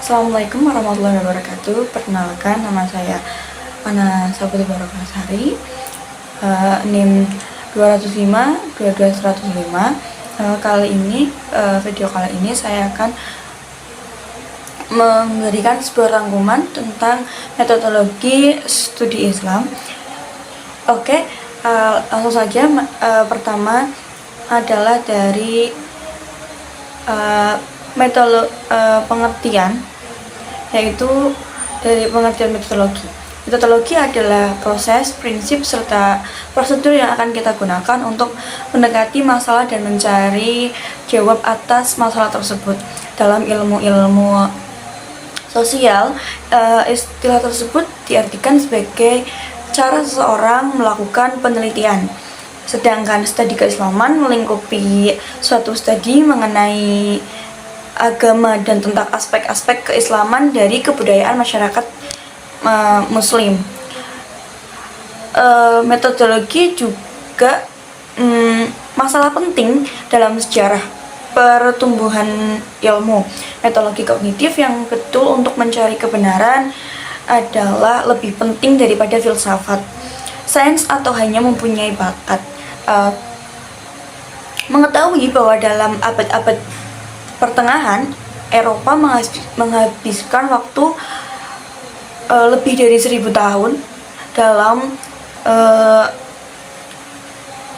Assalamualaikum warahmatullahi wabarakatuh. Perkenalkan, nama saya Ana Sabtu Barokasari, NIM 205 22105. Video kali ini saya akan memberikan sebuah rangkuman tentang metodologi studi Islam. Oke, langsung saja. Pertama adalah dari pengertian, yaitu dari pengertian metodologi. Metodologi adalah proses, prinsip, serta prosedur yang akan kita gunakan untuk mendekati masalah dan mencari jawab atas masalah tersebut. Dalam ilmu-ilmu sosial, istilah tersebut diartikan sebagai cara seseorang melakukan penelitian. Sedangkan studi keislaman melingkupi suatu studi mengenai agama dan tentang aspek-aspek keislaman dari kebudayaan masyarakat muslim. Metodologi juga masalah penting dalam sejarah pertumbuhan ilmu. Metodologi kognitif yang betul untuk mencari kebenaran adalah lebih penting daripada filsafat, sains, atau hanya mempunyai bakat. Mengetahui bahwa dalam abad-abad pertengahan, Eropa menghabiskan waktu lebih dari 1000 tahun dalam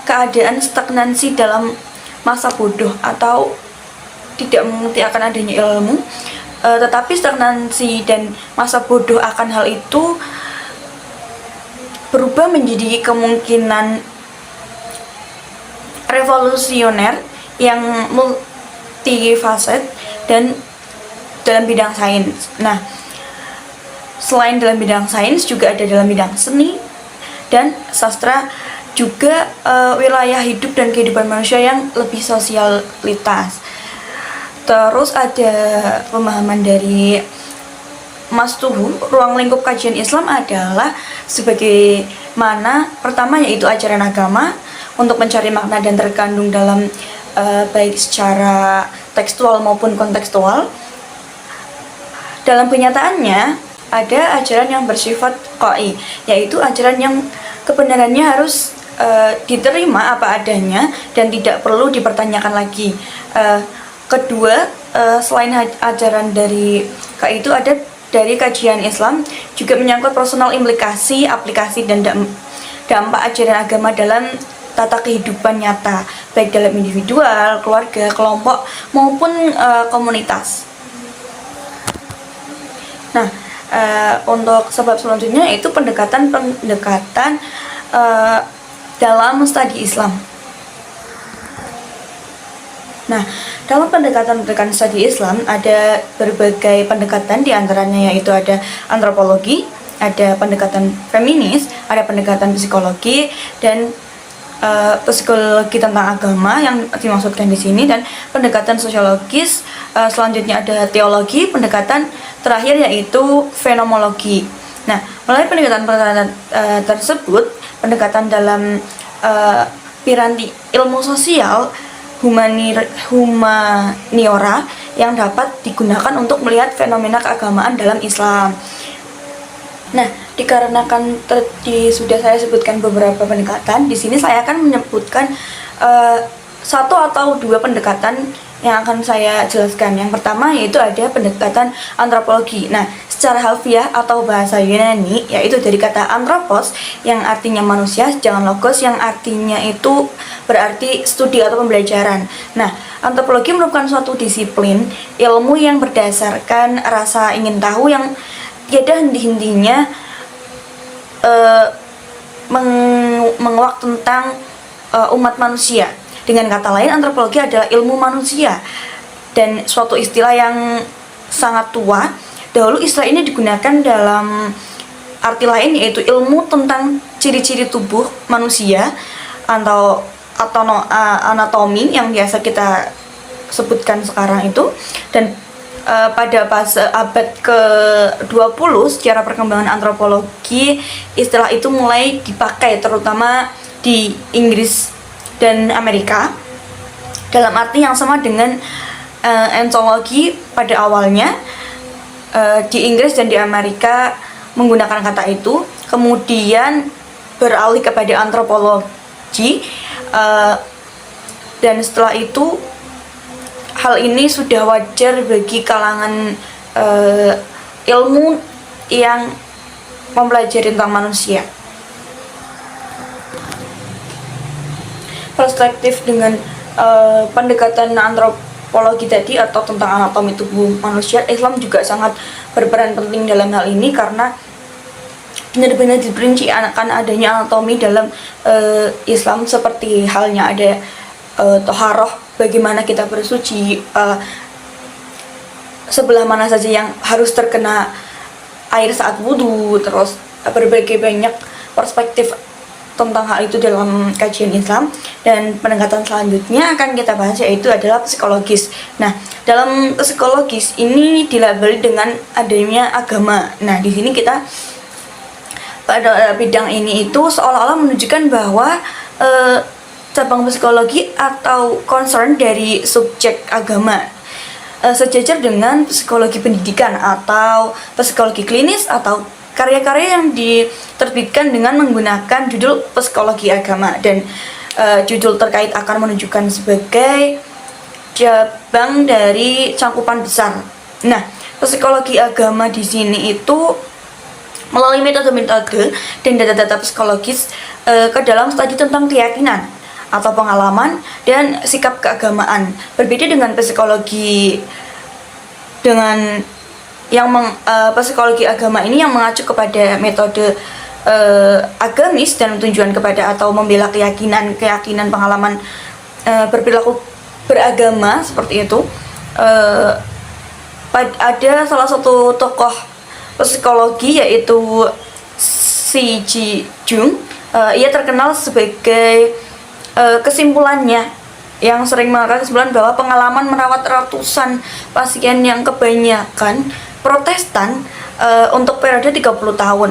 keadaan stagnansi dalam masa bodoh atau tidak mengerti akan adanya ilmu, tetapi stagnansi dan masa bodoh akan hal itu berubah menjadi kemungkinan revolusioner yang multifaset dan dalam bidang sains. Nah, selain dalam bidang sains, juga ada dalam bidang seni dan sastra, juga wilayah hidup dan kehidupan manusia yang lebih sosialitas. Terus ada pemahaman dari Mas Tuhu, ruang lingkup kajian Islam adalah sebagai mana pertama yaitu ajaran agama untuk mencari makna dan terkandung dalam baik secara tekstual maupun kontekstual. Dalam kenyataannya ada ajaran yang bersifat qai, yaitu ajaran yang kebenarannya harus diterima apa adanya dan tidak perlu dipertanyakan lagi. Kedua, selain ajaran dari qai itu ada dari kajian Islam juga menyangkut personal implikasi, aplikasi, dan dampak ajaran agama dalam tata kehidupan nyata, baik dalam individual, keluarga, kelompok, maupun komunitas. Nah, untuk sebab selanjutnya yaitu pendekatan dalam studi Islam. Nah, dalam pendekatan studi Islam ada berbagai pendekatan, diantaranya yaitu ada antropologi, ada pendekatan feminis, ada pendekatan psikologi, dan psikologi tentang agama yang dimaksudkan di sini, dan pendekatan sosiologis. Selanjutnya ada teologi, pendekatan terakhir yaitu fenomenologi. Nah, melalui pendekatan tersebut, pendekatan dalam piranti ilmu sosial humaniora yang dapat digunakan untuk melihat fenomena keagamaan dalam Islam. Nah, dikarenakan tadi sudah saya sebutkan beberapa pendekatan, di sini saya akan menyebutkan satu atau dua pendekatan yang akan saya jelaskan. Yang pertama yaitu ada pendekatan antropologi. Nah, secara harfiah atau bahasa Yunani yaitu dari kata anthropos yang artinya manusia, sedangkan logos yang artinya itu berarti studi atau pembelajaran. Nah, antropologi merupakan suatu disiplin ilmu yang berdasarkan rasa ingin tahu yang tiada henti-hentinya menguak tentang umat manusia. Dengan kata lain, antropologi adalah ilmu manusia dan suatu istilah yang sangat tua. Dahulu istilah ini digunakan dalam arti lain, yaitu ilmu tentang ciri-ciri tubuh manusia atau anatomi yang biasa kita sebutkan sekarang itu. Dan pada abad ke-20 secara perkembangan antropologi, istilah itu mulai dipakai terutama di Inggris dan Amerika dalam arti yang sama dengan entologi pada awalnya. di Inggris dan di Amerika menggunakan kata itu, kemudian beralih kepada antropologi, dan setelah itu hal ini sudah wajar bagi kalangan ilmu yang mempelajari tentang manusia. Perspektif dengan pendekatan antropologi tadi atau tentang anatomi tubuh manusia, Islam juga sangat berperan penting dalam hal ini karena benar-benar diperinci akan adanya anatomi dalam Islam, seperti halnya ada toharoh, bagaimana kita bersuci, sebelah mana saja yang harus terkena air saat wudhu, terus berbagai banyak perspektif tentang hal itu dalam kajian Islam. Dan pendekatan selanjutnya akan kita bahas yaitu adalah psikologis. Nah, dalam psikologis ini dilabeli dengan adanya agama. Nah, di sini kita pada bidang ini itu seolah-olah menunjukkan bahwa cabang psikologi atau concern dari subjek agama sejajar dengan psikologi pendidikan atau psikologi klinis atau karya-karya yang diterbitkan dengan menggunakan judul psikologi agama, dan judul terkait akan menunjukkan sebagai cabang dari cangkupan besar. Nah, psikologi agama di sini itu melalui metode-metode dan data-data psikologis ke dalam studi tentang keyakinan atau pengalaman dan sikap keagamaan. Berbeda dengan psikologi psikologi agama ini yang mengacu kepada metode agamis dan tujuan kepada atau membela keyakinan, pengalaman berperilaku beragama seperti itu. Ada salah satu tokoh psikologi yaitu C.G. Jung. Ia terkenal sebagai kesimpulannya yang sering mengeluarkan kesimpulan bahwa pengalaman merawat ratusan pasien yang kebanyakan Protestan untuk periode 30 tahun.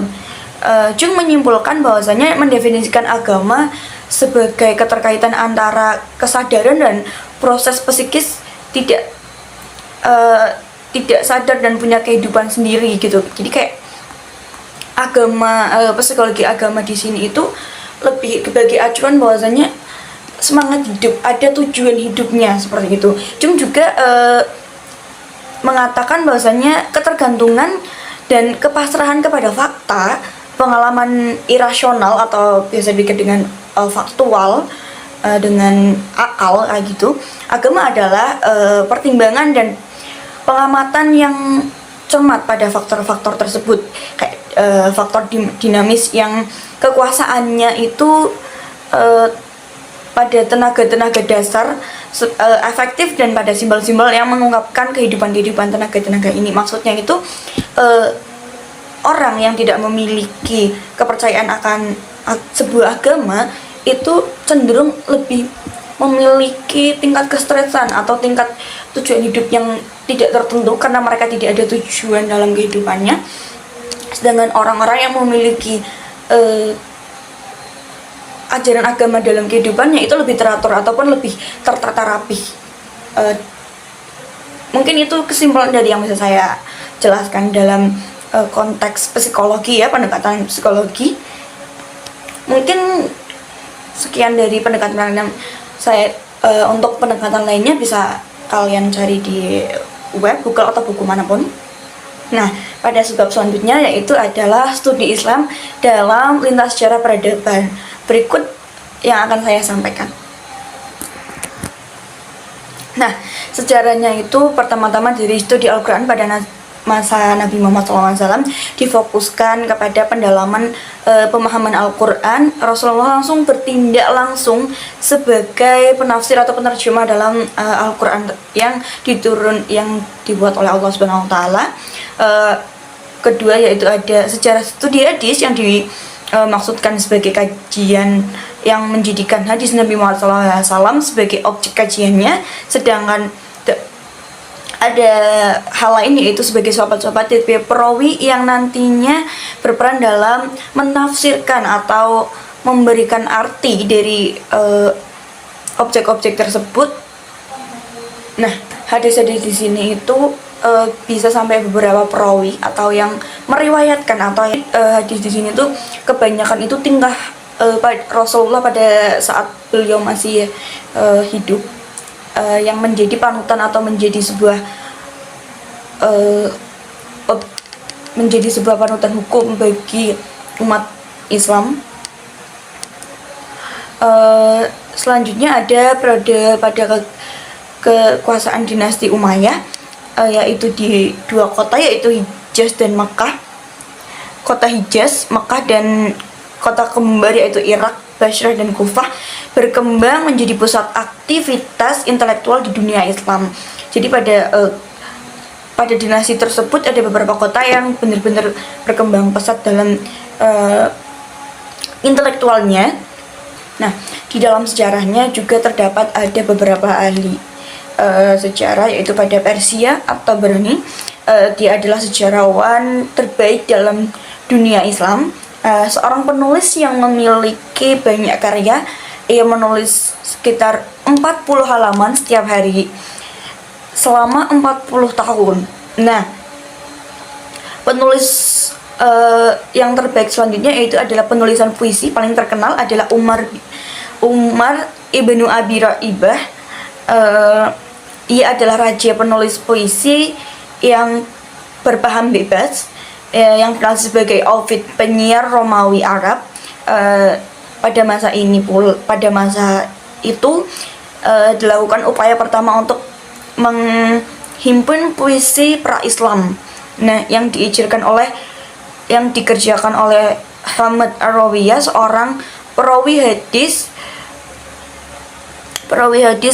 Jung menyimpulkan bahwasanya mendefinisikan agama sebagai keterkaitan antara kesadaran dan proses psikis tidak sadar dan punya kehidupan sendiri gitu. Jadi kayak psikologi agama di sini itu lebih sebagai acuan bahwasanya semangat hidup, ada tujuan hidupnya seperti itu. Jung juga mengatakan bahwasanya ketergantungan dan kepasrahan kepada fakta, pengalaman irasional atau biasa dikenal dengan faktual, dengan akal kayak gitu. Agama adalah pertimbangan dan pengamatan yang cermat pada faktor-faktor tersebut, kayak faktor dinamis yang kekuasaannya itu pada tenaga-tenaga dasar efektif dan pada simbol-simbol yang mengungkapkan kehidupan tenaga-tenaga ini. Maksudnya itu orang yang tidak memiliki kepercayaan akan sebuah agama itu cenderung lebih memiliki tingkat kestresan atau tingkat tujuan hidup yang tidak tertentu karena mereka tidak ada tujuan dalam kehidupannya. Sedangkan orang-orang yang memiliki ajaran agama dalam kehidupannya itu lebih teratur ataupun lebih tertata rapih. Mungkin itu kesimpulan dari yang bisa saya jelaskan dalam konteks psikologi ya, pendekatan psikologi. Mungkin sekian dari pendekatan saya. Untuk pendekatan lainnya bisa kalian cari di web, Google atau buku manapun. Nah, pada sebab selanjutnya yaitu adalah studi Islam dalam lintas sejarah peradaban. Berikut yang akan saya sampaikan. Nah, sejarahnya itu pertama-tama dari studi Al-Quran pada masa Nabi Muhammad SAW difokuskan kepada pendalaman pemahaman Al-Quran. Rasulullah langsung bertindak langsung sebagai penafsir atau penerjemah dalam Al-Quran yang dibuat oleh Allah Subhanahu Wa Taala. Kedua yaitu ada sejarah studi hadis yang dimaksudkan sebagai kajian yang menjadikan hadis Nabi Muhammad SAW sebagai objek kajiannya, sedangkan ada hal lain yaitu sebagai sahabat-sahabat perawi yang nantinya berperan dalam menafsirkan atau memberikan arti dari objek-objek tersebut. Nah, hadis-hadis di sini itu bisa sampai beberapa perawi atau yang meriwayatkan atau hadis di sini tuh kebanyakan itu tingkah Rasulullah pada saat beliau masih hidup, yang menjadi panutan atau menjadi sebuah panutan hukum bagi umat Islam. Selanjutnya ada periode pada kekuasaan dinasti Umayyah, yaitu di dua kota, yaitu Hijaz dan Makkah. Kota Hijaz, Makkah, dan kota kembar yaitu Irak, Basrah, dan Kufah berkembang menjadi pusat aktivitas intelektual di dunia Islam. Jadi pada dinasti tersebut ada beberapa kota yang benar-benar berkembang pesat dalam intelektualnya. Nah, di dalam sejarahnya juga terdapat ada beberapa ahli sejarah, yaitu pada Persia atau Tabrani. Dia adalah sejarawan terbaik dalam dunia Islam, seorang penulis yang memiliki banyak karya. Ia menulis sekitar 40 halaman setiap hari selama 40 tahun. Nah, penulis yang terbaik selanjutnya yaitu adalah penulisan puisi paling terkenal adalah Umar Ibnu Abi Raibah. Ia adalah raja penulis puisi yang berpaham bebas, yang dikenal sebagai Ovid, penyiar Romawi Arab. Pada masa itu dilakukan upaya pertama untuk menghimpun puisi pra-Islam. Nah, yang dikerjakan oleh Hamad Ar-Rawiyah, seorang perawi hadis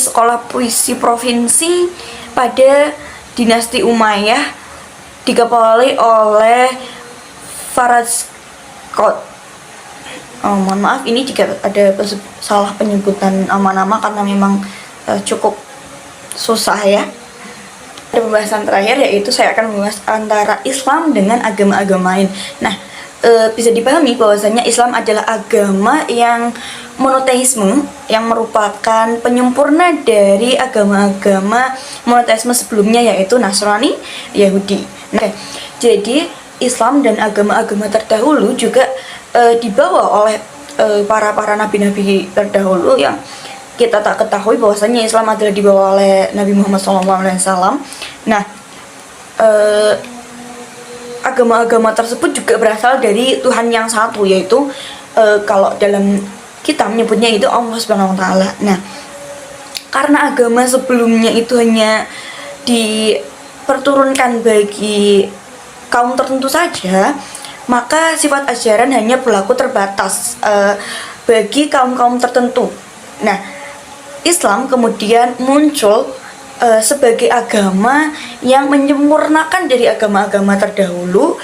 sekolah puisi provinsi pada dinasti Umayyah, dikepalai oleh Farazkot. Mohon maaf ini jika ada salah penyebutan nama-nama karena memang cukup susah ya. Ada pembahasan terakhir, yaitu saya akan membahas antara Islam dengan agama-agama lain. Nah, bisa dipahami bahwasanya Islam adalah agama yang monoteisme, yang merupakan penyempurna dari agama-agama monoteisme sebelumnya, yaitu Nasrani, Yahudi. Nah, jadi Islam dan agama-agama terdahulu juga dibawa oleh para nabi-nabi terdahulu, yang kita tak ketahui bahwasanya Islam adalah dibawa oleh Nabi Muhammad SAW. Nah, agama-agama tersebut juga berasal dari Tuhan yang satu, yaitu kalau dalam kita menyebutnya itu Allah Subhanahu wa Ta'ala. Nah, karena agama sebelumnya itu hanya diperturunkan bagi kaum tertentu saja, maka sifat ajaran hanya berlaku terbatas bagi kaum-kaum tertentu. Nah, Islam kemudian muncul sebagai agama yang menyempurnakan dari agama-agama terdahulu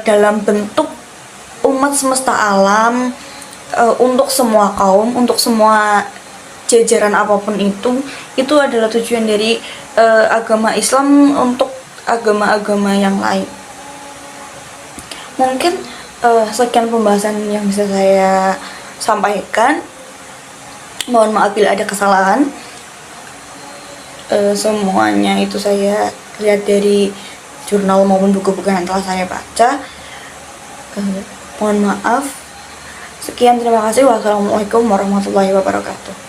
dalam bentuk umat semesta alam, untuk semua kaum, untuk semua jajaran apapun itu adalah tujuan dari agama Islam untuk agama-agama yang lain. Mungkin sekian pembahasan yang bisa saya sampaikan. Mohon maaf bila ada kesalahan. Semuanya itu saya lihat dari jurnal maupun buku-buku yang telah saya baca. Mohon maaf. Sekian, terima kasih. Wassalamualaikum warahmatullahi wabarakatuh.